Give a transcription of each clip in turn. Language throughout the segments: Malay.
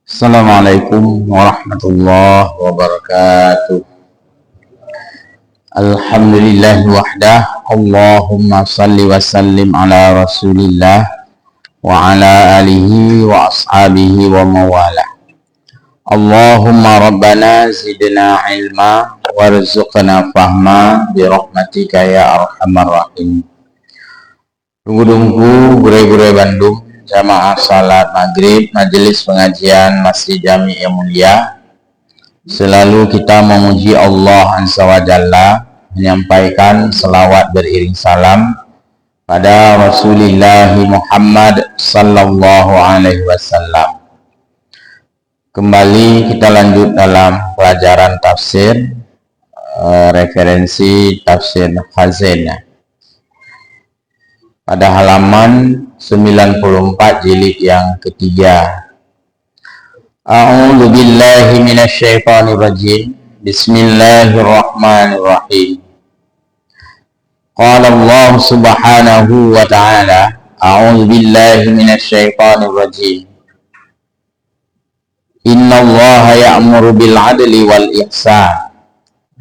Assalamualaikum warahmatullahi wabarakatuh. Alhamdulillah wahdah. Allahumma salli wa sallim ala rasulillah wa ala alihi wa ashabihi wa mawalah. Allahumma rabbana zidna ilma warzuqna fahma birahmatika ya arhamar rahim. Tunggu-tunggu gure-gure Bandung, jamaah salat maghrib majelis pengajian Masjid Jami yang mulia, selalu kita memuji Allah Azza wa Jalla, menyampaikan selawat beriring salam pada Rasulullah Muhammad sallallahu alaihi wasallam. Kembali kita lanjut dalam pelajaran tafsir, referensi tafsir Khazainah pada halaman 94 jilid yang ketiga. A'udzu billahi minasyaitonir rajim. Bismillahirrahmanirrahim. Qala Allah subhanahu wa ta'ala, a'udzu billahi minasyaitonir rajim. Inna Allah ya'muru bil 'adli wal ihsan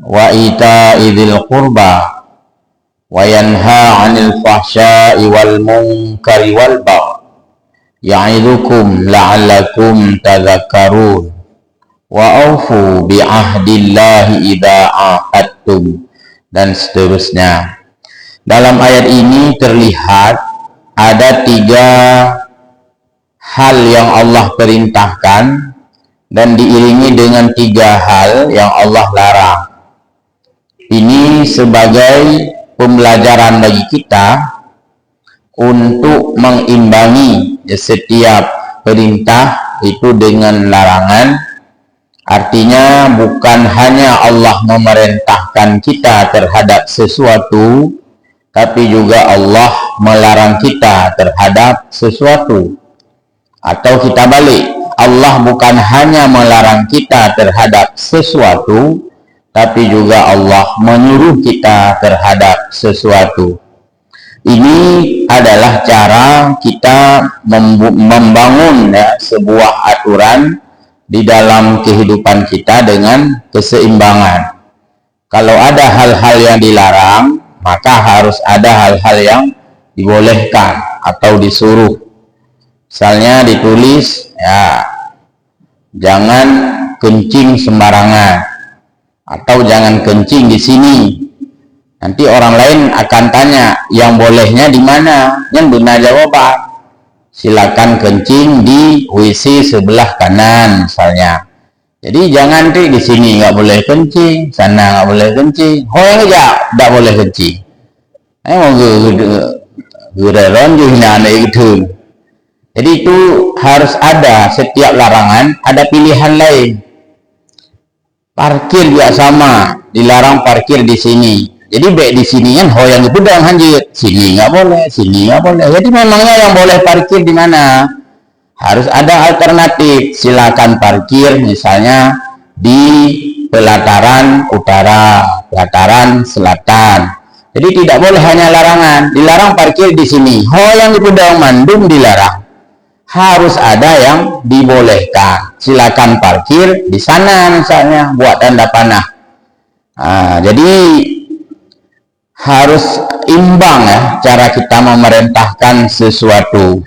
wa ita'i dzil qurba wa yanha 'anil fahsya'i wal munkari wal baghi ya'idukum la'allakum tadhakkarun wa aufu bi 'ahdillahi idza 'ahadtum, dan seterusnya. Dalam ayat ini terlihat ada 3 hal yang Allah perintahkan dan diiringi dengan 3 hal yang Allah larang. Ini sebagai pembelajaran bagi kita untuk mengimbangi setiap perintah itu dengan larangan. Artinya bukan hanya Allah memerintahkan kita terhadap sesuatu, tapi juga Allah melarang kita terhadap sesuatu. Atau kita balik, Allah bukan hanya melarang kita terhadap sesuatu, tapi juga Allah menyuruh kita terhadap sesuatu. Ini adalah cara kita membangun sebuah aturan di dalam kehidupan kita dengan keseimbangan. Kalau ada hal-hal yang dilarang, maka harus ada hal-hal yang dibolehkan atau disuruh. Misalnya ditulis, ya, jangan kencing sembarangan, atau jangan kencing di sini. Nanti orang lain akan tanya, yang bolehnya di mana? Yang benar jawaban, silakan kencing di WC sebelah kanan misalnya. Jadi jangan di sini nggak boleh kencing, sana nggak boleh kencing. Oh ya, nggak boleh kencing. Mau gitu. Jadi itu harus ada, setiap larangan ada pilihan lain. Parkir juga sama, dilarang parkir di sini. Jadi baik di sini kan yang itu dong hanjit, sini nggak boleh, sini nggak boleh. Jadi memangnya yang boleh parkir di mana? Harus ada alternatif. Silakan parkir misalnya di pelataran utara, pelataran selatan. Jadi tidak boleh hanya larangan, dilarang parkir di sini. Yang itu dong mandum dilarang. Harus ada yang dibolehkan. Silakan parkir di sana misalnya, buat tanda panah. Jadi harus imbang ya cara kita memerintahkan sesuatu.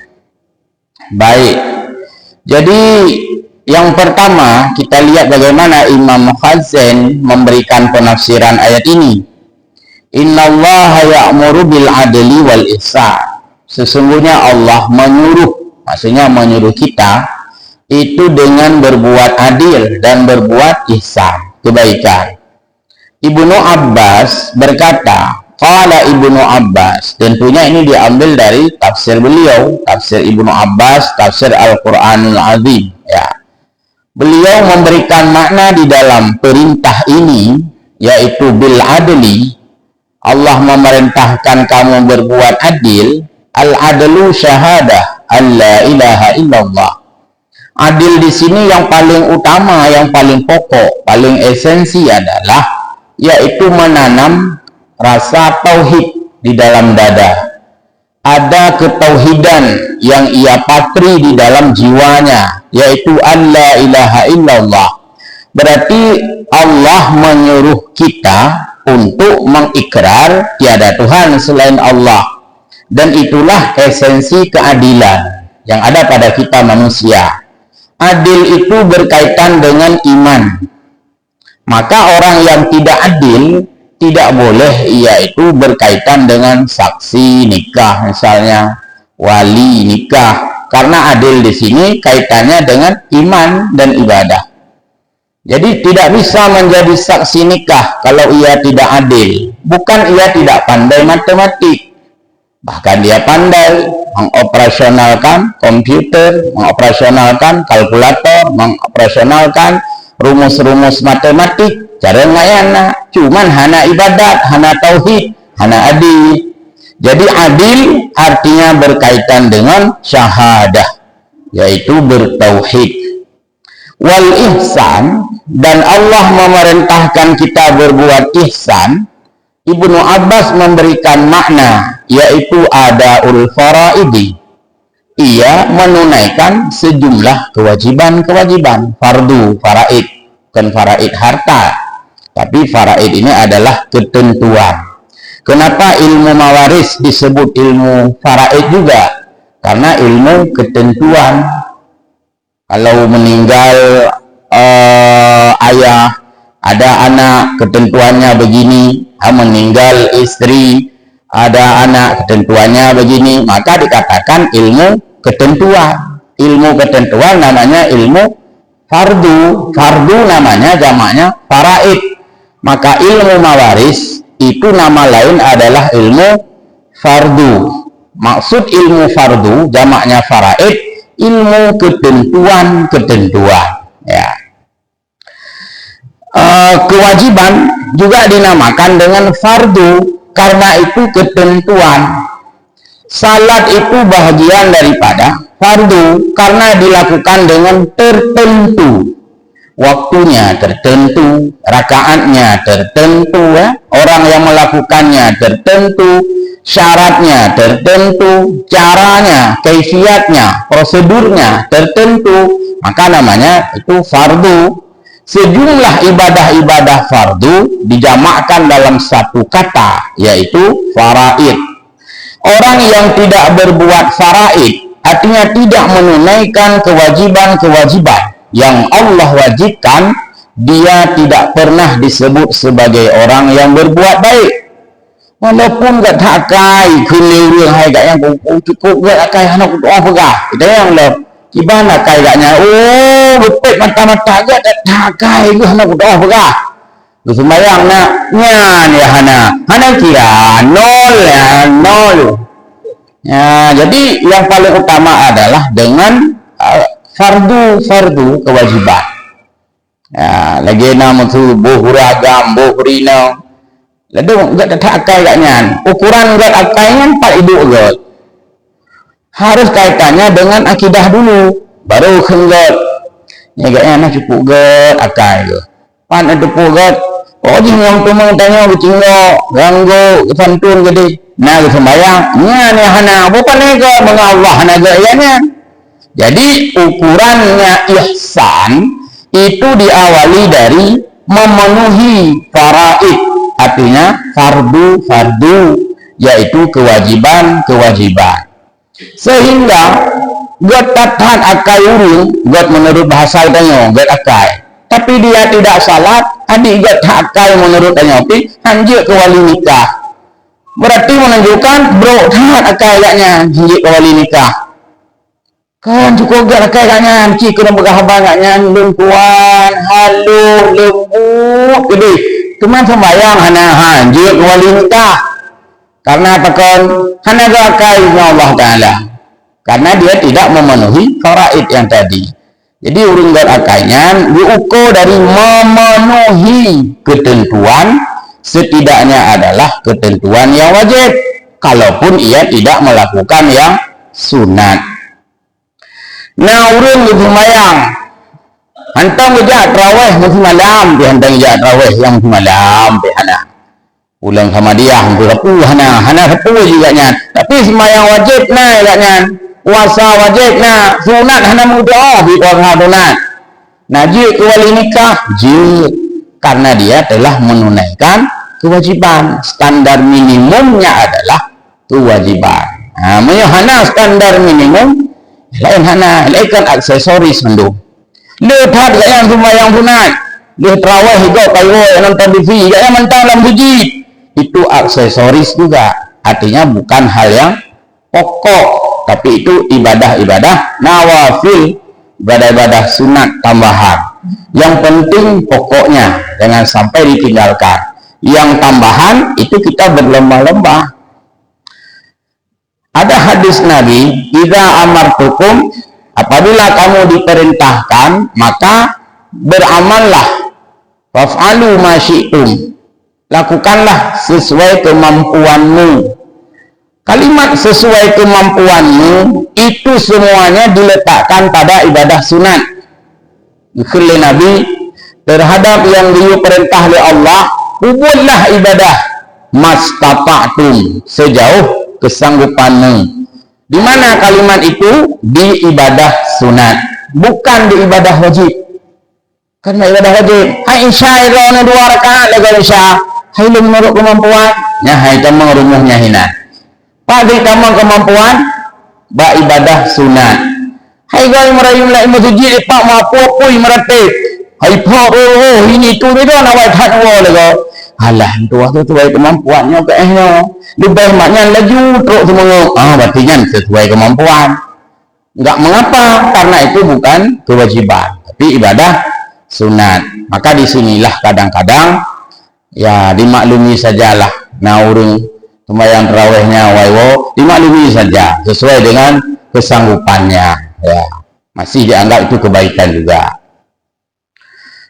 Baik. Jadi yang pertama kita lihat bagaimana Imam Khazain memberikan penafsiran ayat ini. Innallaha ya'muru bil 'adli wal ihsan. Sesungguhnya Allah menyuruh, maksudnya menyuruh kita itu dengan berbuat adil dan berbuat ihsan, kebaikan. Ibnu Abbas berkata, qala Ibnu Abbas, tentunya ini diambil dari tafsir beliau, tafsir Ibnu Abbas, tafsir Al-Qur'anul Azim ya. Beliau memberikan makna di dalam perintah ini, yaitu bil adli. Allah memerintahkan kamu berbuat adil. Al-adlu syahadah alla ilaha illallah. Adil di sini yang paling utama, yang paling pokok, paling esensi adalah yaitu menanam rasa tauhid di dalam dada, ada ketauhidan yang ia patri di dalam jiwanya, yaitu alla ilaha illallah. Berarti Allah menyuruh kita untuk mengikrar tiada Tuhan selain Allah, dan itulah esensi keadilan yang ada pada kita manusia. Adil itu berkaitan dengan iman. Maka orang yang tidak adil tidak boleh yaitu berkaitan dengan saksi nikah, misalnya wali nikah, karena adil di sini kaitannya dengan iman dan ibadah. Jadi tidak bisa menjadi saksi nikah kalau ia tidak adil. Bukan ia tidak pandai matematik, bahkan dia pandai mengoperasionalkan komputer, mengoperasionalkan kalkulator, mengoperasionalkan rumus-rumus matematik. Cara ngayana cuman hana ibadat, hana tauhid, hana adil. Jadi adil artinya berkaitan dengan syahadah, yaitu bertauhid. Wal ihsan, dan Allah memerintahkan kita berbuat ihsan. Ibnu Abbas memberikan makna, yaitu adaul faraidi. Ia menunaikan sejumlah kewajiban-kewajiban, fardu, faraid, bukan faraid harta, tapi faraid ini adalah ketentuan. Kenapa ilmu mawaris disebut ilmu faraid juga? Karena ilmu ketentuan. Kalau meninggal ayah, ada anak, ketentuannya begini. Meninggal istri, ada anak, ketentuannya begini. Maka dikatakan ilmu ketentuan. Ilmu ketentuan namanya ilmu fardu. Fardu namanya jamaknya faraid. Maka ilmu mawaris itu nama lain adalah ilmu fardu. Maksud ilmu fardu jamaknya faraid, ilmu ketentuan-ketentuan, ya. Kewajiban juga dinamakan dengan fardu karena itu ketentuan. Salat itu bahagian daripada fardu karena dilakukan dengan tertentu. Waktunya tertentu, rakaatnya tertentu, ya. Orang yang melakukannya tertentu, syaratnya tertentu, caranya, kaifiatnya, prosedurnya tertentu, maka namanya itu fardu. Sejumlah ibadah-ibadah fardu dijamakkan dalam satu kata, yaitu faraid. Orang yang tidak berbuat faraid artinya tidak menunaikan kewajiban-kewajiban yang Allah wajibkan, dia tidak pernah disebut sebagai orang yang berbuat baik. Walaupun gak takai keliru hai gak yang cukup gak takai anak doa pegah. Kita yang lo gimana kai gaknya, oh betul mata-mata gak takai gue anak doa pegah. Lu sembayang nak nyan ya hana kira nol ya nol. Ya, jadi yang paling utama adalah dengan fardu kewajiban. Ya, lagi nama tu bohuragam bohurina. Lalu enggak akai gaknya. Ukuran enggak akainya 4 hidup enggak. Harus kaitannya dengan akidah dulu, baru kenggak. Ya gaknya nak cukup enggak akai ke. Pan ada pogat. Oh jingong tu mengtanya bercinggo, ganggu santun gede. Nah sembayang, nya hana bukan nego mengallah naga ianya. Jadi ukurannya ihsan itu diawali dari memenuhi faraid, artinya fardu, yaitu kewajiban. Sehingga God tahan akai urung, God menurut bahasa tanya, God akai. Tapi dia tidak salat, adik God akai menurut tanya, tapi anjir ke wali nikah. Berarti menunjukkan bro tahan akai gaknya, anjir ke wali nikah. Kan cukup gak rakai gaknya, cik kena bergahaban gaknya, lumpuan, halu, lembut, gede. Cuman sembayang, hana hanjir wali nikah. Karena apa kan? Hana gak rakai Allah Ta'ala. Karena dia tidak memenuhi faraid yang tadi. Jadi urung gak rakainya, diukur dari memenuhi ketentuan, setidaknya adalah ketentuan yang wajib. Kalaupun ia tidak melakukan yang sunat. Nah urung itu mayang hantang ngejak terawih masih malam, dia hantang ngejak terawih yang malam dia hana. ulang sama dia hampir hana juga nya. Tapi sembahyang wajib nah agaknya, puasa wajib nah, sunat hana mudah bi sunat. Najib ke wali nikah jid, karena dia telah menunaikan kewajiban. Standar minimumnya adalah kewajiban. Nah, hana standar minimum lain hana, lain kan aksesoris mendung. Lepas yang sembahyang sunat, dia terawih hidup kayu nonton TV, yang mentang dalam biji. Itu aksesoris juga, artinya bukan hal yang pokok, tapi itu ibadah-ibadah nawafil, ibadah-ibadah sunat tambahan. Yang penting pokoknya jangan sampai ditinggalkan. Yang tambahan itu kita berlomba-lomba. Ada hadis Nabi, "Idza amartukum", apabila kamu diperintahkan maka beramallah, waf'alu ma syi'tum, lakukanlah sesuai kemampuanmu. Kalimat sesuai kemampuanmu itu semuanya diletakkan pada ibadah sunat. Oleh Nabi terhadap yang diperintah oleh Allah, ubudlah ibadah mastata'tum, sejauh kesanggupanmu. Di mana kalimat itu? Di ibadah sunat, bukan di ibadah wajib. Karena ibadah wajib, hai isya itu 2 rakaat lagi isya, hai lu menurut kemampuan, ya hai tamang rumahnya hina. Pada tamang kemampuan, ba ibadah sunat. Hai gay merayu lai masjid pak mapopoi meratip. Hai pak ini tu ni dah nak buat hatwa lagi. Alah tu waktu tu kemampuannya ke lebih maknya laju teruk semua. Berarti sesuai kemampuan. Enggak mengapa, karena itu bukan kewajiban, tapi ibadah sunat. Maka disinilah kadang-kadang ya dimaklumi sajalah. Nah urung sembahyang tarawihnya waiwo dimaklumi saja sesuai dengan kesanggupannya. Ya masih dianggap itu kebaikan juga.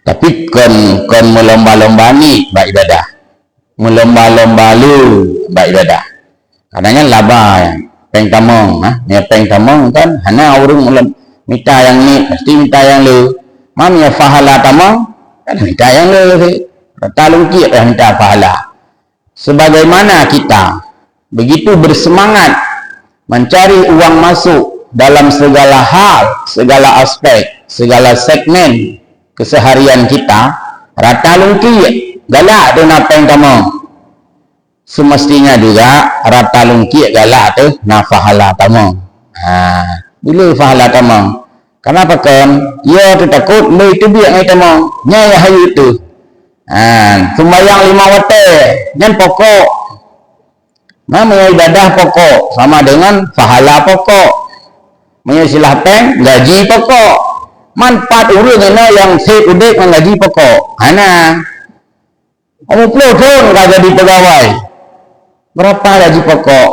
Tapi kon melomba-lomba ni bak ibadah, melomba-lomba lu bak ibadah. Kadangnya laba peng tamong, peng tamong kan hana urung minta yang ni pasti minta yang lu. Mam ya fahala tamong kan minta yang lu. Talung ki minta fahala. Sebagaimana kita begitu bersemangat mencari uang masuk dalam segala hal, segala aspek, segala segmen keseharian kita, rata lungki galak tu napeng tamong. Semestinya juga rata lungki galak tu na fahala tamong. Bila fahala tamong? Kenapa kan? Ya tu takut lu itu biak ngai tamong. Nyai hayu tu. Sembahyang 5 waktu dan pokok. Nama ibadah pokok sama dengan fahala pokok. Menyisilah peng gaji pokok. Manfaat urut yang saya udik dengan gaji pokok. Hana. Kamu pun gak jadi pegawai. Berapa gaji pokok?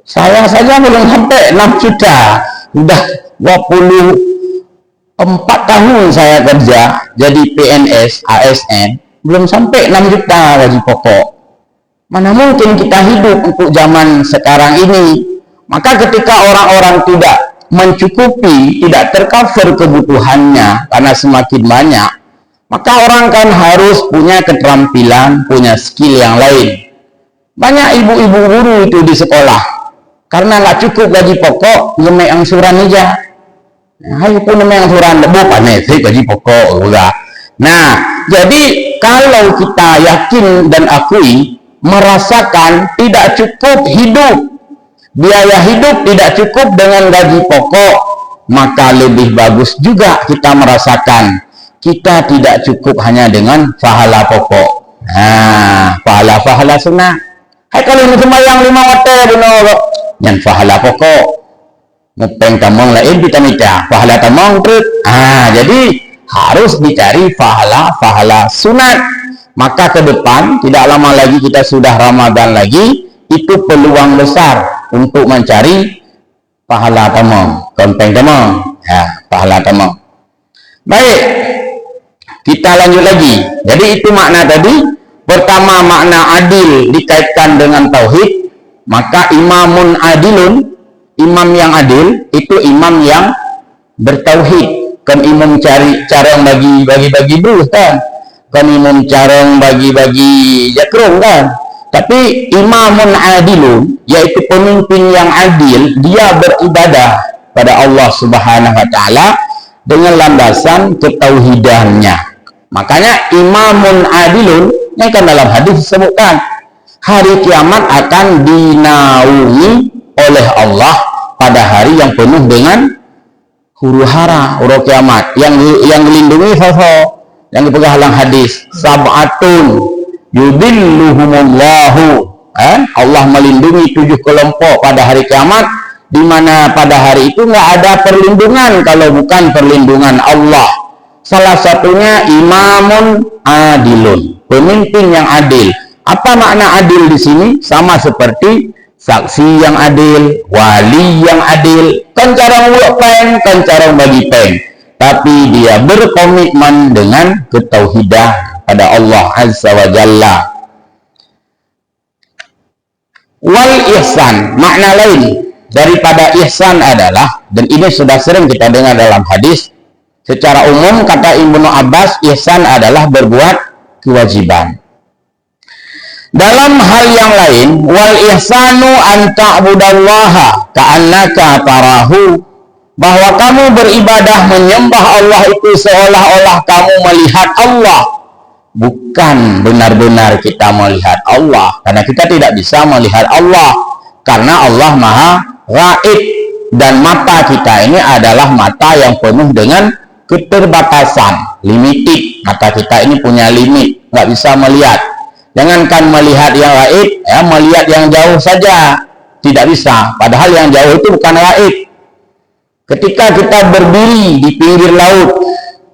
Saya saja belum sampai 6 juta. Sudah 24 tahun saya kerja jadi PNS, ASN. Belum sampai 6 juta gaji pokok. Mana mungkin kita hidup untuk zaman sekarang ini? Maka ketika orang-orang tidak mencukupi, tidak tercover kebutuhannya karena semakin banyak, maka orang kan harus punya keterampilan, punya skill yang lain. Banyak ibu-ibu guru itu di sekolah karena nggak cukup gaji pokok, ngemek angsuran aja. Hai pun ngemek angsuran lebih panen sih gaji pokok juga. Nah, jadi kalau kita yakin dan akui merasakan tidak cukup hidup, biaya hidup tidak cukup dengan gaji pokok, maka lebih bagus juga kita merasakan kita tidak cukup hanya dengan pahala pokok. Pahala sunnah. Hai kalau ini sembahyang 5 waktu benar, yang pahala pokok ngepeng tamong lain kita minta pahala tamong terus. Jadi harus dicari pahala sunat. Maka ke depan tidak lama lagi kita sudah Ramadan lagi, itu peluang besar untuk mencari pahala tamong, konteng tamong, pahala tamong. Baik, kita lanjut lagi. Jadi itu makna tadi. Pertama makna adil dikaitkan dengan tauhid. Maka imamun adilun, imam yang adil itu imam yang bertauhid. Kan imam cari cara yang bagi-bagi dulu kan. kanimun carong bagi-bagi jakrung kan. Tapi imamun adilun, yaitu pemimpin yang adil, dia beribadah pada Allah Subhanahu wa taala dengan landasan ketauhidannya. Makanya imamun adilun, yang kan dalam hadis disebutkan hari kiamat akan dinaungi oleh Allah pada hari yang penuh dengan huru hara, huru kiamat. Yang dilindungi yang dipegang dalam hadis, sab'atun yudilluhumullahu, Allah melindungi 7 kelompok pada hari kiamat, di mana pada hari itu nggak ada perlindungan kalau bukan perlindungan Allah. Salah satunya imamun adilun, pemimpin yang adil. Apa makna adil di sini? Sama seperti saksi yang adil, wali yang adil, kan carang ulok pen, kan carang bagi pen, tapi dia berkomitmen dengan ketauhidan pada Allah Azza wa Jalla. Wal ihsan, makna lain daripada ihsan adalah, dan ini sudah sering kita dengar dalam hadis, secara umum kata Ibnu Abbas, ihsan adalah berbuat kewajiban. Dalam hal yang lain, wal ihsanu an ta'budallaha ka'annaka tarahu, bahwa kamu beribadah menyembah Allah itu seolah-olah kamu melihat Allah. Bukan benar-benar kita melihat Allah, karena kita tidak bisa melihat Allah, karena Allah maha gaib, dan mata kita ini adalah mata yang penuh dengan keterbatasan, limited. Mata kita ini punya limit, nggak bisa melihat. Jangankan melihat yang gaib, melihat yang jauh saja tidak bisa, padahal yang jauh itu bukan gaib. Ketika kita berdiri di pinggir laut,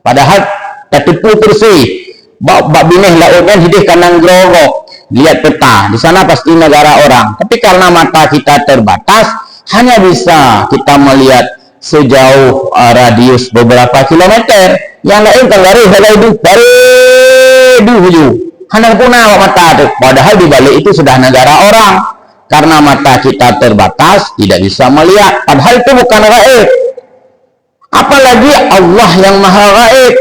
padahal tertipu bersih, bak bineh laut kan hidih kanang grogok, lihat peta, di sana pasti negara orang. Tapi karena mata kita terbatas, hanya bisa kita melihat sejauh radius beberapa kilometer. Yang lain kan baru hanya punah mata itu. Padahal di balik itu sudah negara orang. Karena mata kita terbatas, tidak bisa melihat. Padahal itu bukan gaib. Apalagi Allah yang maha gaib,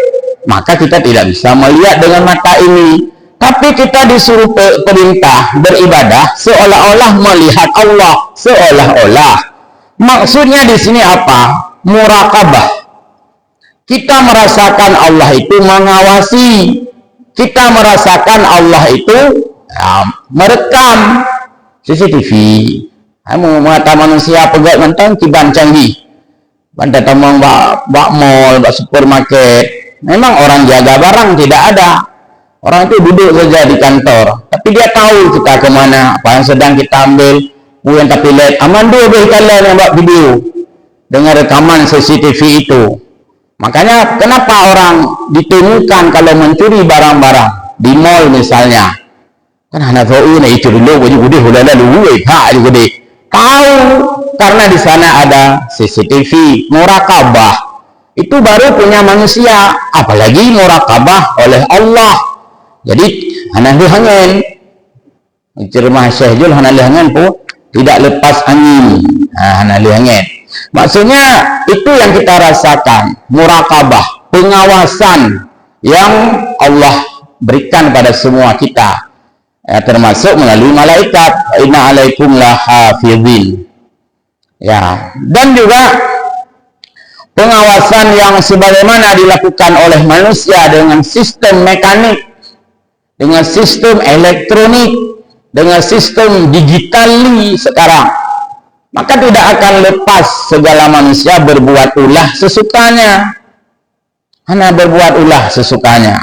maka kita tidak bisa melihat dengan mata ini. Tapi kita disuruh perintah beribadah seolah-olah melihat Allah, seolah-olah. Maksudnya di sini apa? Muraqabah. Kita merasakan Allah itu mengawasi. Kita merasakan Allah itu merekam. CCTV. Kamu mengata manusia pegat mentang kiban canggih. Banda tamang bak mall, bak supermarket. Memang orang jaga barang tidak ada. Orang itu duduk saja di kantor, tapi dia tahu kita kemana, apa yang sedang kita ambil. Yang tapi lihat aman dulu kalian yang buat video dengan rekaman CCTV itu. Makanya kenapa orang ditemukan kalau mencuri barang-barang di mall misalnya? Kan anak tahu nih itu dulu, udah lalu tahu karena di sana ada CCTV, muraqabah. Itu baru punya manusia, apalagi muraqabah oleh Allah. Jadi anak lihangan cermah Syekh Jul anak lihangan pun tidak lepas angin. Anak lihangan maksudnya itu yang kita rasakan, muraqabah, pengawasan yang Allah berikan pada semua kita, termasuk melalui malaikat, inna alaikum lahafizin, ya. Dan juga pengawasan yang sebagaimana dilakukan oleh manusia dengan sistem mekanik, dengan sistem elektronik, dengan sistem digitali sekarang, maka tidak akan lepas segala manusia berbuat ulah sesukanya. Hanya berbuat ulah sesukanya.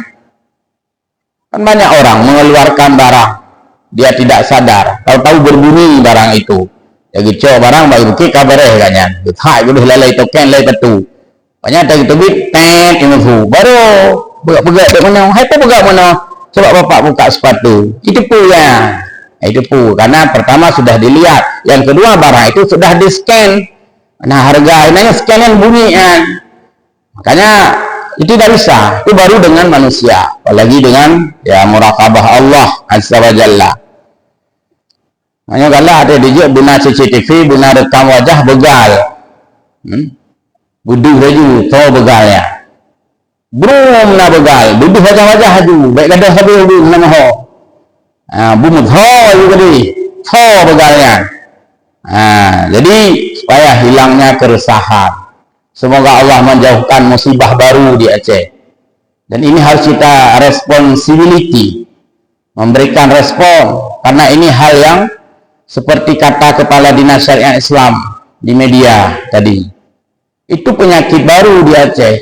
Kan banyak orang mengeluarkan barang, dia tidak sadar, tahu-tahu berbunyi barang itu. Ya gitu barang bagi bukti kabareh kayaknya. Hai udah lalai token lalai tetu. Banyak tadi tu bit tet info. Baru begak ke mana? Hai tu begak mana? Coba bapak buka sepatu. Itu pun ya. Itu pun karena pertama sudah dilihat, yang kedua barang itu sudah di-scan. Nah, harga ini scanan bunyian. Makanya itu tidak bisa. Itu baru dengan manusia, apalagi dengan ya muraqabah Allah Azza wa Jalla. Makanya kalau ada dia guna CCTV, guna rekam wajah begal. Buduh raju, tahu begalnya. Brum na begal, duduk wajah-wajah haju, baik gadah habis duduk nama ho. Bumut ho juga di, ho begalnya. Jadi supaya hilangnya keresahan. Semoga Allah menjauhkan musibah baru di Aceh. Dan ini harus kita responsibility, memberikan respon, karena ini hal yang seperti kata Kepala Dinas Syariat Islam di media tadi. Itu penyakit baru di Aceh.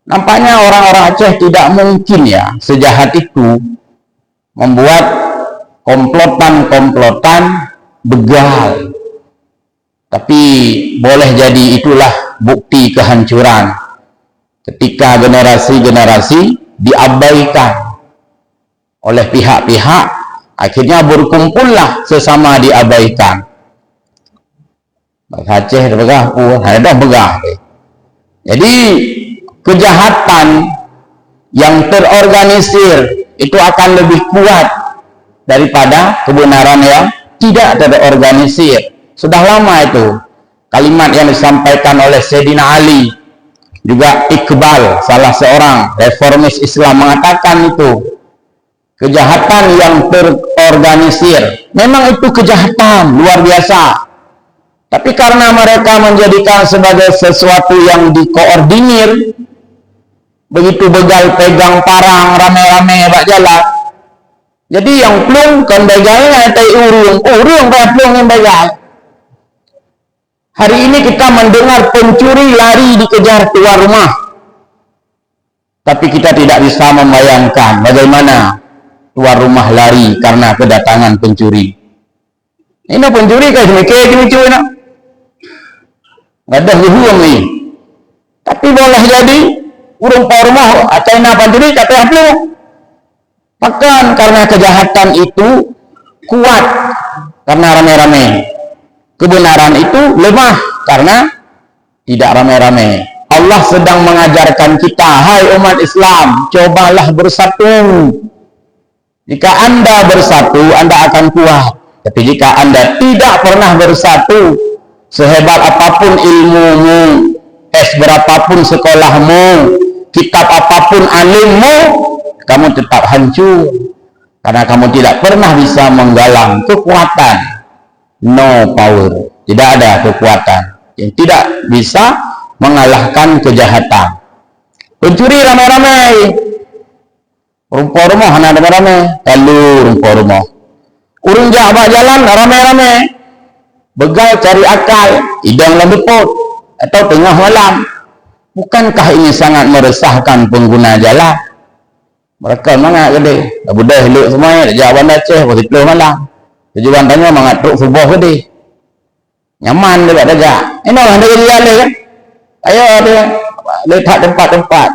Nampaknya orang-orang Aceh tidak mungkin ya sejahat itu membuat komplotan-komplotan begal. Tapi boleh jadi itulah bukti kehancuran ketika generasi-generasi diabaikan oleh pihak-pihak, akhirnya berkumpullah sesama diabaikan. Aceh begah, ada begah. Jadi kejahatan yang terorganisir itu akan lebih kuat daripada kebenaran yang tidak terorganisir. Sudah lama itu kalimat yang disampaikan oleh Sayyidina Ali, juga Iqbal, salah seorang reformis Islam, mengatakan itu kejahatan yang terorganisir. Memang itu kejahatan luar biasa, tapi karena mereka menjadikan sebagai sesuatu yang dikoordinir, begitu begal pegang parang rame-rame bak jalan, jadi yang plung kan begalnya tai urung plung yang begal. Hari ini kita mendengar pencuri lari dikejar keluar rumah, tapi kita tidak bisa membayangkan bagaimana keluar rumah lari karena kedatangan pencuri. Ini pencuri kayak semikir nak nggak ada hubungan ni, tapi boleh jadi urung pa rumah China pencuri kata apa? Bahkan karena kejahatan itu kuat karena rame-rame, kebenaran itu lemah karena tidak rame-rame. Allah sedang mengajarkan kita, hai umat Islam, cobalah bersatu. Jika Anda bersatu, Anda akan kuat. Tapi jika Anda tidak pernah bersatu, sehebat apapun ilmumu, berapapun sekolahmu, kitab apapun alimmu, kamu tetap hancur. Karena kamu tidak pernah bisa menggalang kekuatan. No power. Tidak ada kekuatan yang tidak bisa mengalahkan kejahatan. Pencuri ramai-ramai, rumpah rumah hana ramai-ramai, lalu rumpah rumah. Urung jabat jalan ramai-ramai, begal cari akal, hidang lembut atau tengah malam. Bukankah ini sangat meresahkan pengguna jalan? Mereka mangat gede, dah budah elok semuanya, dah jawaban Aceh, pasti peluh malam. Tujuan tanya mangat truk subuh gede. Nyaman dia tak ada. Ini orang dia jalan kan? Ayo dia letak tempat-tempat.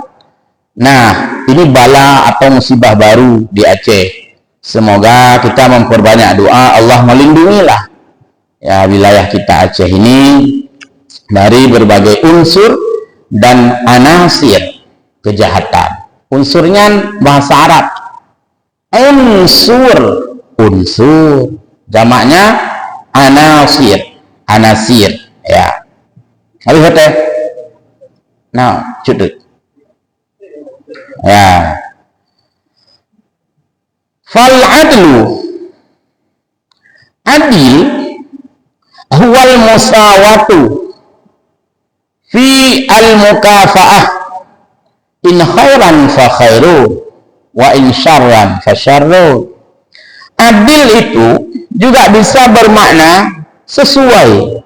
Nah, ini bala atau musibah baru di Aceh. Semoga kita memperbanyak doa, Allah melindungilah ya wilayah kita Aceh ini dari berbagai unsur dan anasir kejahatan. Unsurnya bahasa Arab. Unsur. Jamaknya anasir. Anasir ya. Habis kata nah cudut ya. Fal adlu, adil huwal musawatu fi al mukafaah, in khairan fa khairu wa in syarran fa syarru. Adil itu juga bisa bermakna sesuai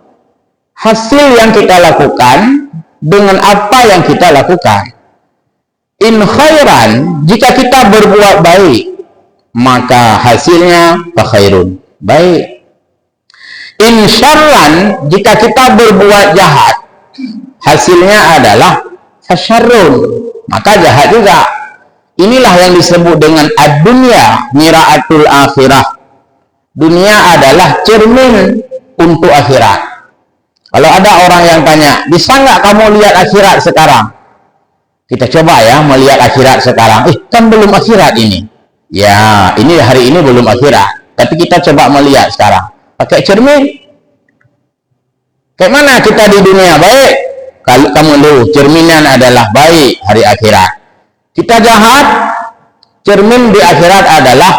hasil yang kita lakukan dengan apa yang kita lakukan. In khairan, jika kita berbuat baik, maka hasilnya fa khairun, baik. In syarran, jika kita berbuat jahat, hasilnya adalah fa syarrun, maka jahat juga. Inilah yang disebut dengan ad-dunya miraatul akhirah. Dunia adalah cermin untuk akhirat. Kalau ada orang yang tanya, bisa nggak kamu lihat akhirat sekarang? Kita coba ya melihat akhirat sekarang. Kan belum akhirat ini. Ya, ini hari ini belum akhirat. Tapi kita coba melihat sekarang. Pakai cermin. Kayak mana kita di dunia? Baik. Kalau kamu dulu, cerminan adalah baik hari akhirat. kita jahat, cermin di akhirat adalah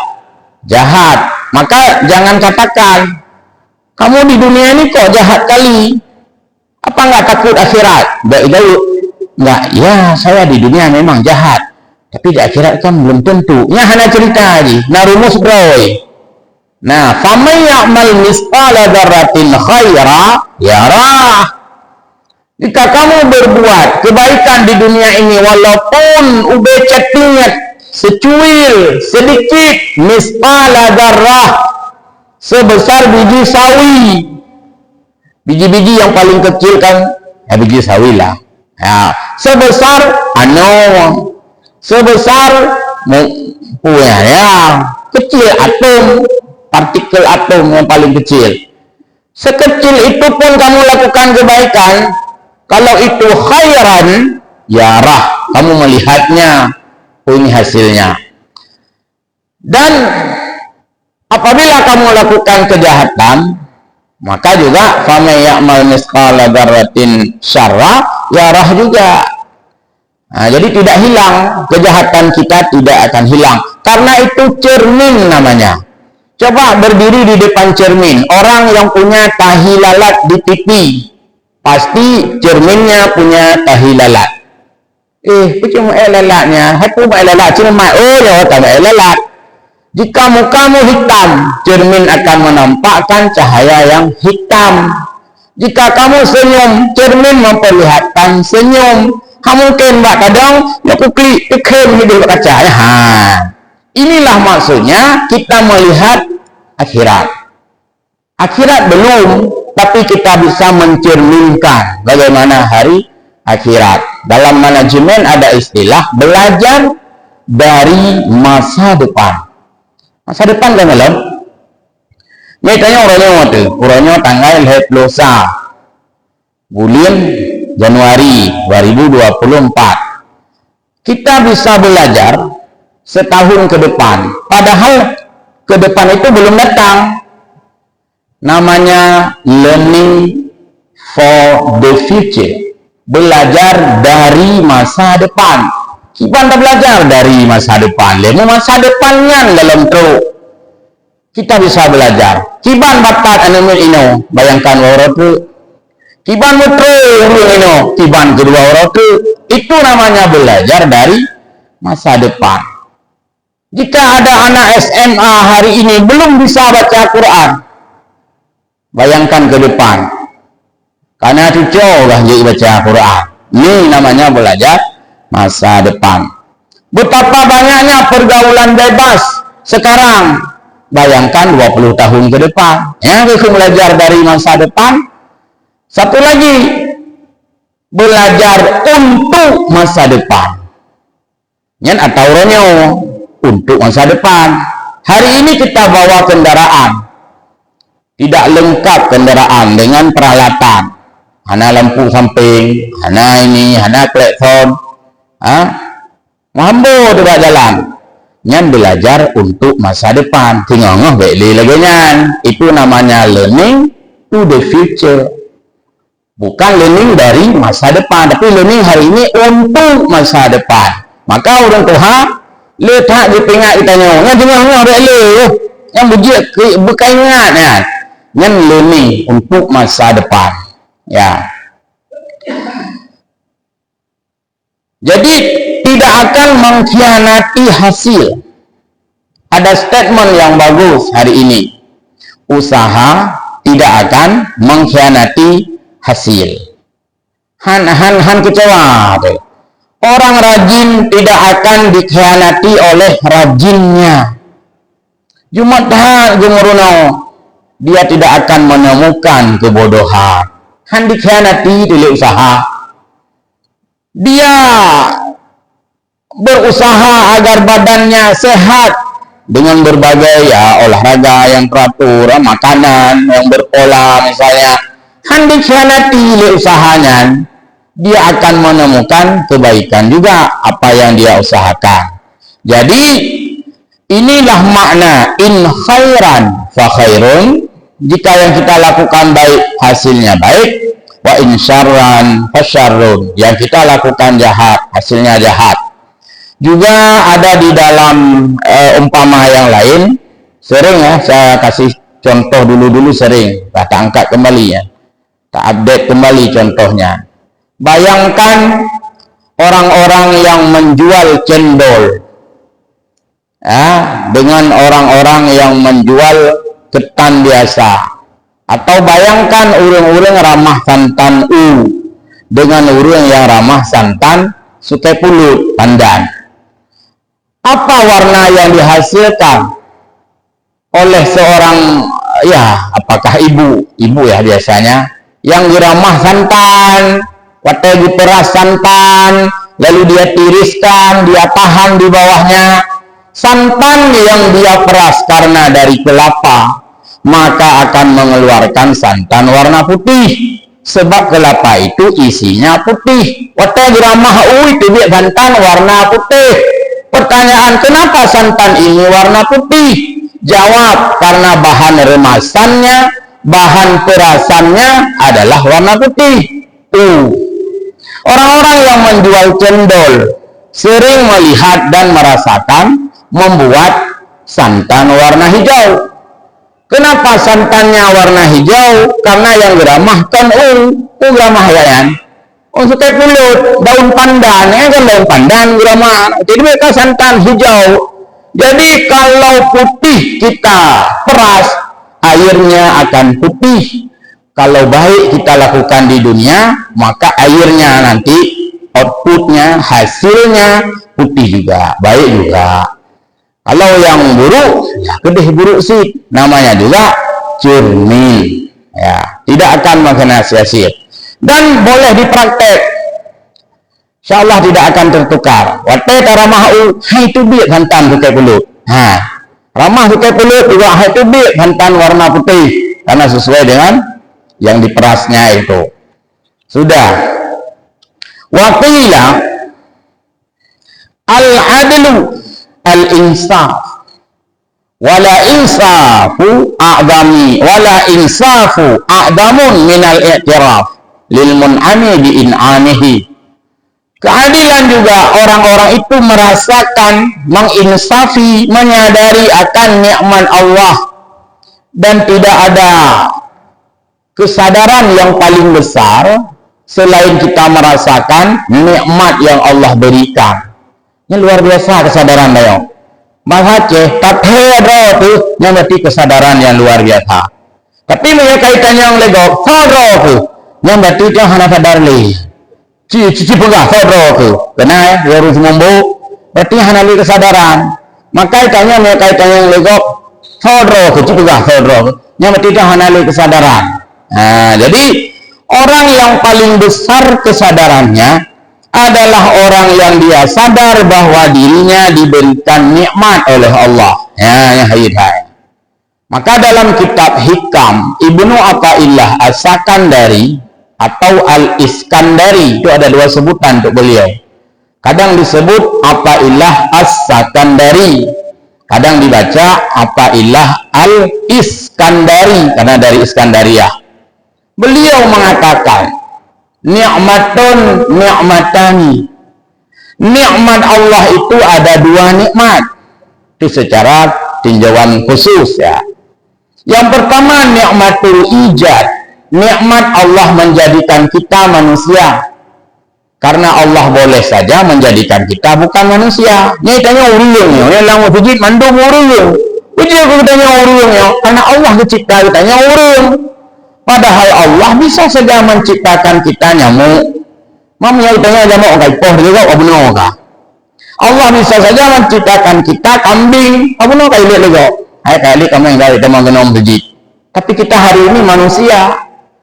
jahat. Maka jangan katakan, kamu di dunia ini kok jahat kali, apa nggak takut akhirat? Nggak, ya saya di dunia memang jahat, tapi di akhirat kan belum tentu. Ya hanya cerita aja, narumus broy. Nah, faman ya'mal misqala dzarratin khaira yarah. Jika kamu berbuat kebaikan di dunia ini, walaupun ube cetingat secuil sedikit, misqala dzarrah, sebesar biji sawi. Biji-biji yang paling kecil kan ya biji sawi lah. Ya, sebesar kecil atom, partikel atom yang paling kecil. Sekecil itu pun kamu lakukan kebaikan, kalau itu khairan yarah, kamu melihatnya, ini hasilnya. Dan apabila kamu lakukan kejahatan, maka juga faman ya'mal misqala dzarratin syarra yarah juga. Nah, jadi tidak hilang, kejahatan kita tidak akan hilang, karena itu cermin namanya. Coba berdiri di depan cermin, orang yang punya tahi lalat di pipi, pasti cerminnya punya tahi lalat. Cuma lalatnya, aku lalat cuma ya tak lalat. Jika mukamu hitam, cermin akan menampakkan cahaya yang hitam. Jika kamu senyum, cermin memperlihatkan senyum. Kamu mungkin kadang aku klik di kaca. Inilah maksudnya kita melihat akhirat. Akhirat belum, tapi kita bisa mencerminkan bagaimana hari akhirat. Dalam manajemen ada istilah belajar dari masa depan. Masa depan kan malam? Ini tanya orangnya tanggal 20 bulan Januari 2024. Kita bisa belajar setahun ke depan, padahal ke depan itu belum datang. Namanya learning for the future, belajar dari masa depan. Kiban tak belajar dari masa depan, lemu masa depannya dalam truk. Kita bisa belajar. Kiban batat animal ino, bayangkan worotu. Kiban mutro ino, kiban kedua worotu. Itu namanya belajar dari masa depan. Jika ada anak SMA hari ini belum bisa baca Quran, bayangkan ke depan. Karena cucu lah jadi baca Quran. Ini namanya belajar masa depan. Betapa banyaknya pergaulan bebas sekarang. Bayangkan 20 tahun ke depan. Yang kita belajar dari masa depan. Satu lagi, belajar untuk masa depan. Yang atau untuk masa depan. Hari ini kita bawa kendaraan. Tidak lengkap kendaraan dengan peralatan. Hana lampu samping, hana ini, hana platform. Mampu tidak jalan. Nyan belajar untuk masa depan. Tinggal beli lagi nyan. Itu namanya learning to the future. Bukan learning dari masa depan, tapi learning hari ini untuk masa depan. Maka orang tua letak di pinggat ditanya, nyan tinggal beli. Yang bukan ingat ya. Nyan learning untuk masa depan. Ya. Jadi tidak akan mengkhianati hasil. Ada statement yang bagus hari ini. Usaha tidak akan mengkhianati hasil. Han kecewa. Orang rajin tidak akan dikhianati oleh rajinnya. Jumat jumurunau, dia tidak akan menemukan kebodohan. Han dikhianati oleh usaha. Dia berusaha agar badannya sehat dengan berbagai olahraga yang teratur, makanan yang berpola misalnya. Han dikhianati oleh usahanya, dia akan menemukan kebaikan juga apa yang dia usahakan. Jadi inilah makna in khairan fa khairun. Jika yang kita lakukan baik, hasilnya baik. Wa in syarran fa syarrun. Yang kita lakukan jahat, hasilnya jahat. Juga ada di dalam umpama yang lain, sering ya saya kasih contoh dulu sering, tak angkat kembali ya, tak update kembali contohnya. Bayangkan orang-orang yang menjual cendol ya, dengan orang-orang yang menjual ketan biasa, atau bayangkan urang-urang ramah santan dengan urang yang ramah santan sukai pulut pandan. Apa warna yang dihasilkan oleh seorang, ya apakah ibu ya biasanya, yang diramah santan, waktu diperas santan, lalu dia tiriskan, dia tahan di bawahnya. Santan yang dia peras karena dari kelapa, maka akan mengeluarkan santan warna putih. Sebab kelapa itu isinya putih. Waktu diramah itu dia santan warna putih. Pertanyaan, kenapa santan ini warna putih? Jawab, karena bahan remasannya, bahan perasannya adalah warna putih. Orang-orang yang menjual cendol sering melihat dan merasakan membuat santan warna hijau. Kenapa santannya warna hijau? Karena yang diramahkan ramah yayan. Sukai pulut, daun pandan, ya kan daun pandan ramah. Jadi mereka santan hijau. Jadi kalau putih kita peras, airnya akan putih. Kalau baik kita lakukan di dunia, maka airnya nanti outputnya, hasilnya putih juga, baik juga. Kalau yang buruk, ya kedih buruk sih, namanya juga cermin, ya tidak akan mengenai sia-sia. Dan boleh dipraktek, insya Allah tidak akan tertukar. Waktu ramah itu biak santan sukai pulut. Ramah sukai pulut juga itu biak santan warna putih, karena sesuai dengan yang diperasnya itu. Sudah. Waqila al-adlu al-insaf wala insafu a'dami wala insafu a'damun minal i'tiraf lil mun'ami bi in'amihi. Keadilan juga orang-orang itu merasakan, menginsafi, menyadari akan nikmat Allah, dan tidak ada kesadaran yang paling besar selain kita merasakan nikmat yang Allah berikan. Ini luar biasa kesadaran dayo. Mahace tathero tu yang berarti kesadaran yang luar biasa. Tapi mereka kaitannya yang lego faro tu yang berarti jangan sadar li. Cici pegah faro tu. Kena ya harus ngombo berarti hanali kesadaran. Maka kaitannya mereka kaitannya yang lego faro tu cici pegah faro yang berarti jangan hanali kesadaran. Jadi orang yang paling besar kesadarannya adalah orang yang dia sadar bahwa dirinya diberikan nikmat oleh Allah. Ya, hai. Maka dalam kitab Hikam Ibnu Athaillah As-Sakandari atau Al-Iskandari, itu ada dua sebutan untuk beliau. Kadang disebut Athaillah As-Sakandari, kadang dibaca Athaillah Al-Iskandari karena dari Iskandariyah. Beliau mengatakan, ni'matun ni'matani. Nikmat Allah itu ada dua nikmat. Itu secara tinjauan khusus ya. Yang pertama nikmatul ijad. Nikmat Allah menjadikan kita manusia. Karena Allah boleh saja menjadikan kita bukan manusia. Ini tanya urung ya. Yang lama pijit mandung urung. Pijit aku tanya urung ya. Karena Allah mencipta tanya urung. Padahal Allah bisa saja menciptakan kita nyamuk. Mamnya tanya nyamuk kai poh juga obuno ka. Allah bisa saja menciptakan kita kambing. Obuno kai lihat juga. Hai kali kamu yang dari teman genom pijit. Tapi kita hari ini manusia.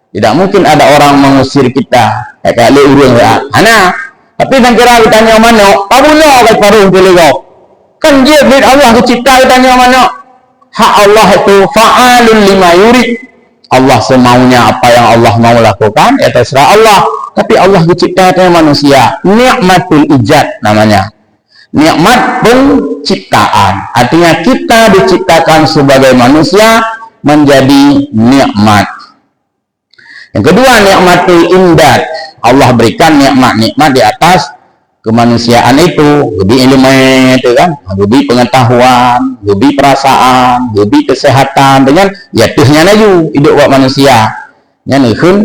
Tidak mungkin ada orang mengusir kita. Kayak urung ya. Ana. Tapi kan kira ditanya mana? Obuno kai paruh juga. Kan dia Allah mencipta ditanya mana? Hak Allah itu fa'alun lima yurid. Allah semaunya apa yang Allah mau lakukan, ya terserah Allah. Tapi Allah menciptakan manusia. Nikmatul ijad namanya. Nikmat penciptaan. Artinya kita diciptakan sebagai manusia menjadi nikmat. Yang kedua nikmatul imdad. Allah berikan nikmat-nikmat di atas kemanusiaan itu, lebih ilmu itu kan, lebih pengetahuan, lebih perasaan, lebih kesehatan dengan jatuhnya laju hidup buat manusia. Yang ikun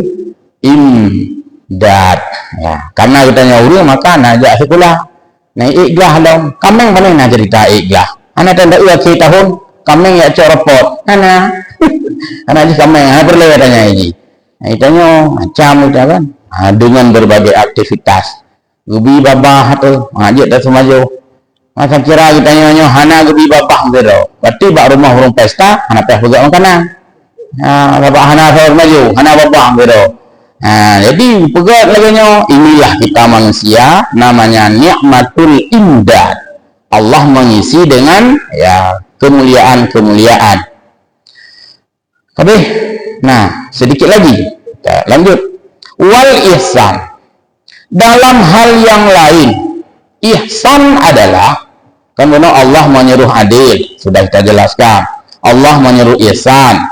imdad. Ya, karena katanya urang maka najak sekolah. Nah iklah dong. Kameng mana nak cerita iklah. Anak tanda uang tahun kameng ya cok repot. Anak aji kameng perlu katanya ini. Nah itanya macam itu kan. Dengan berbagai aktivitas. Gubi babah tu, ajak dah semaju. Masa kira kita nyonya hana gubi babah bedo. Berarti bak rumah urang pesta, hana peh juga makanan. Babah hana semaju, hana babah bedo. Jadi pegat lagi nyo, inilah kita manusia, namanya nikmatul imdad. Allah mengisi dengan ya kemuliaan-kemuliaan. Tapi, nah sedikit lagi, kita lanjut. Wal ihsan. Dalam hal yang lain, ihsan adalah kan benar Allah menyuruh adil, sudah kita jelaskan. Allah menyuruh ihsan.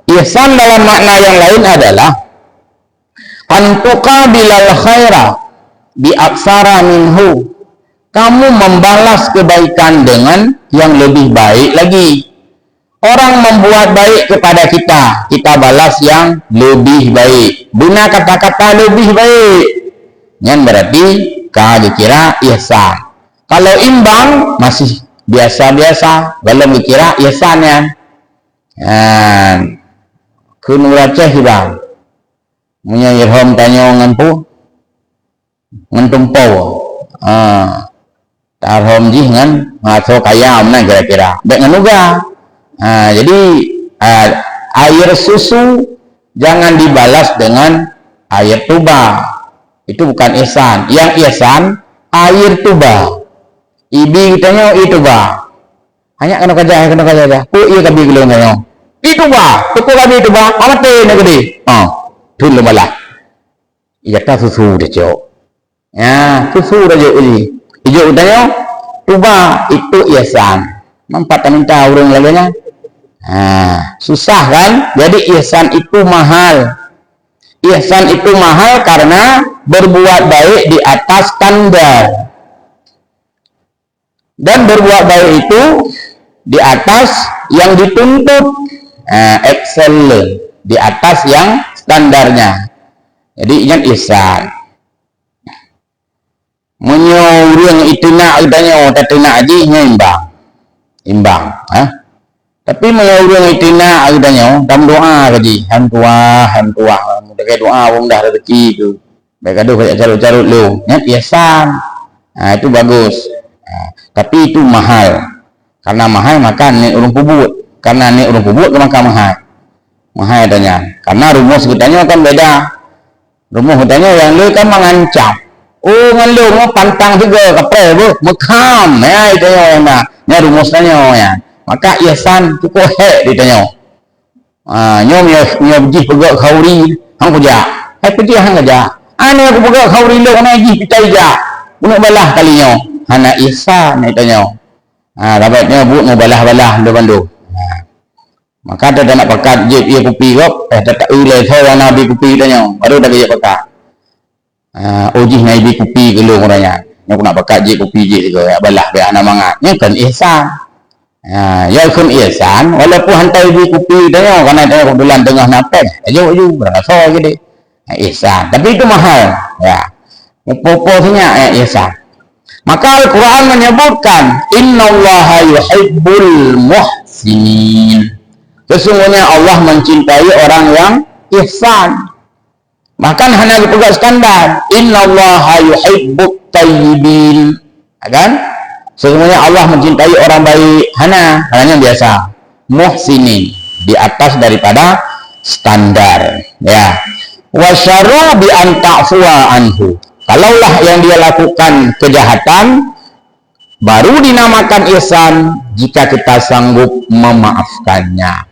Ihsan dalam makna yang lain adalah antuka bilal khaira bi aksara minhu. Kamu membalas kebaikan dengan yang lebih baik lagi. Orang membuat baik kepada kita, kita balas yang lebih baik. Guna kata-kata lebih baik. Yang berarti kalau dikira ihsan. Kalau imbang masih biasa-biasa. Kalau dikira ihsan ya. Kunuraceh bang. Punya irham tanya ngampu. Ngantumpau. Tarham jih ngan ngaso kaya mana kira-kira. Baik nganuga. Jadi air susu jangan dibalas dengan air tuba. Itu bukan ihsan. Yang ihsan air tuba. Ibi kitanya itu ba. Hanya kena kerja. Ku iya kabi gelo ngayo. Itu ba. Tuku kabi itu ba. Amate negeri. Tu lemalah. Iya ta susu dejo. Ya, susu dejo ini. Ijo utanya tuba itu ihsan. Nampak minta urang laganya. Susah kan? Jadi ihsan itu mahal. Ihsan itu mahal karena berbuat baik di atas standar. Dan berbuat baik itu di atas yang dituntut. Excellent. Di atas yang standarnya. Jadi ingat ihsan. Menyuruh itu nak udahnya tapi nak aja imbang. Tapi menyuruh itu nak udahnya dalam doa tadi. Ham tua. Pakai doa wong dah rezeki tu. Baik ada banyak carut-carut lu. Ingat ihsan. Itu bagus. Tapi itu mahal. Karena mahal maka ni urang pubut. Karena ni urang pubut maka mahal. Mahal adanya. Karena rumus kitanya kan beda. Rumus kitanya yang lu kan mengancam. Oh ngalu mau pantang juga kapre bu. Mekam. Ya itu yang nak. Ni rumusnya ya. Maka ihsan cukup ditanya. Nyom jih pegak khauri hang puja. Pergi hang aja. Ane aku pegak khauri lo kana jih pitai ja. Untuk balah kalinya. Hana ihsan ditanya. Dapatnya bu mau balah-balah do bandu. Maka ada nak pakat je ia kopi kop tak ulai thaw nabi kopi tanya. Baru dah dia pakat. Ojih nabi kopi gelo orangnya. Aku nak pakat je kopi je juga balah be ana mangat. Ni kan ihsan. Ya kun ihsan walaupun hantar di kopi tanya karena tanya bulan tengah napes ayo berasa gitu ihsan tapi itu mahal ya pokoknya ihsan. Maka Al-Quran menyebutkan innallaha yuhibbul muhsinin. Sesungguhnya Allah mencintai orang yang ihsan. Bahkan hanya dipegang standar innallaha yuhibbut tayyibin. Kan? Sesungguhnya Allah mencintai orang baik. Hanya biasa. Muhsinin. Di atas daripada standar. Ya. Wasyaru bi an ta'fuwa anhu. Kalaulah yang dia lakukan kejahatan, baru dinamakan ihsan jika kita sanggup memaafkannya.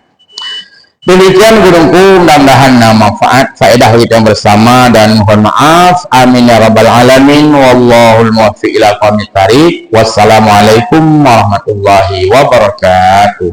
Demikian gurungku, mudah-mudahan manfaat faedah kita bersama dan mohon maaf. Amin ya rabbal alamin. Wallahul muwaffiq ila aqwamit thariq. Wassalamualaikum warahmatullahi wabarakatuh.